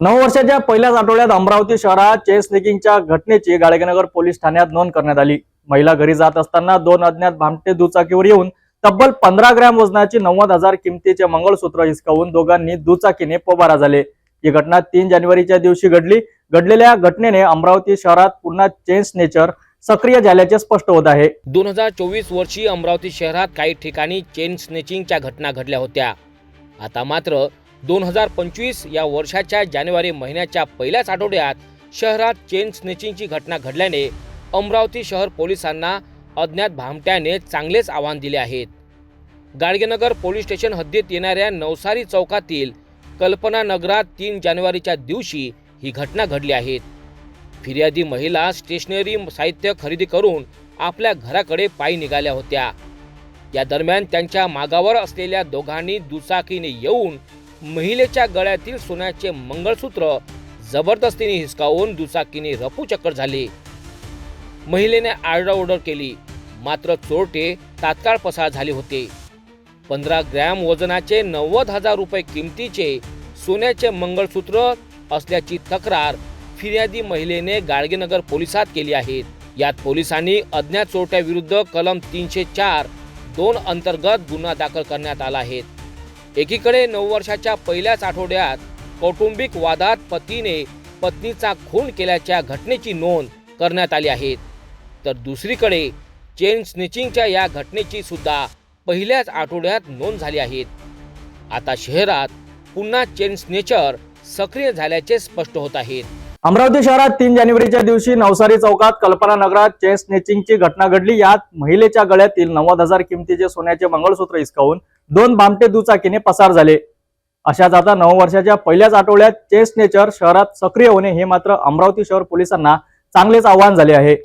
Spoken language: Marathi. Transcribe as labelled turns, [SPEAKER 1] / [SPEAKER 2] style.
[SPEAKER 1] नववर्षाच्या पहिल्याच आठवड्यात अमरावती शहरात चेन स्नेकिंगच्या घटनेची गाडगेनगर पोलीस ठाण्यात नोंद करण्यात आली। महिला घरी जात असताना दोन अज्ञात भामटे दुचाकीवर येऊन तब्बल 15 ग्रॅम वजनाची 90,000 किमतीचे मंगळसूत्र हिसकावून दोघांनी दुचाकीने पोबारा झाले। ही घटना 3 जानेवारीच्या दिवशी घडली। घडलेल्या घटनेने अमरावती शहरात पुन्हा चेन स्नेचर सक्रिय झाल्याचे स्पष्ट होत आहे।
[SPEAKER 2] 2024 वर्षी अमरावती शहरात काही ठिकाणी चेन स्नेचिंगच्या घटना घडल्या होत्या। आता मात्र 2025 या वर्षाच्या जानेवारी महिन्याच्या पहिल्याच आठवड्यात शहरात चेन स्नेचिंगची घटना घडल्याने अमरावती शहर पोलिसांना अज्ञात भामट्याने चांगलेच आव्हान दिले आहेत। गाडगेनगर पोलीस स्टेशन हद्दीत येणाऱ्या नवसारी चौकातील कल्पना नगरात 3 जानेवारीच्या दिवशी ही घटना घडली आहे। फिर्यादी महिला स्टेशनरी साहित्य खरेदी करून आपल्या घराकडे पायी निघाल्या होत्या। या दरम्यान त्यांच्या मागावर असलेल्या दोघांनी दुचाकीने येऊन महिलेच्या गळ्यातील सोन्याचे मंगळसूत्र जबरदस्तीने हिसकावून दुचाकीने रफूचक्कर झाले। महिलेने आरडाओरड केली, मात्र चोरटे तात्काळ पसार झाले होते। 15 ग्रॅम वजनाचे 90,000 रुपये किमतीचे सोन्याचे मंगळसूत्र असल्याची तक्रार फिर्यादी महिलेने गाडगेनगर पोलिसात केली आहे। यात पोलिसांनी अज्ञात चोरट्याविरुद्ध कलम 304(2) अंतर्गत गुन्हा दाखल करण्यात आला आहे। एकीकडे नववर्षाच्या पहिल्याच आठवड्यात कौटुंबिक वादात पतीने पत्नीचा खून केल्याच्या घटनेची नोंद करण्यात आली आहे, तर दुसरीकडे चेन स्नेचिंगच्या या घटनेची सुद्धा पहिल्याच आठवड्यात नोंद झाली आहे। आता शहरात पुन्हा चेन स्नेचर सक्रिय झाल्याचे स्पष्ट होत आहे।
[SPEAKER 1] अमरावती शहरात 3 जानेवारीच्या दिवशी नवसारी चौकात कल्पना नगरात चेन स्नेचिंगची घटना घडली। यात महिलेच्या गळ्यातील 90,000 किमतीचे सोन्याचे मंगळसूत्र हिसकावून 2 भामटे दुचाकीने पसार झाले। अशाच आता नववर्षाच्या पहिल्याच आठवड्यात चेन स्नेचर शहरात सक्रिय होणे हे मात्र अमरावती शहर पोलिसांना चांगलेच आव्हान झाले आहे।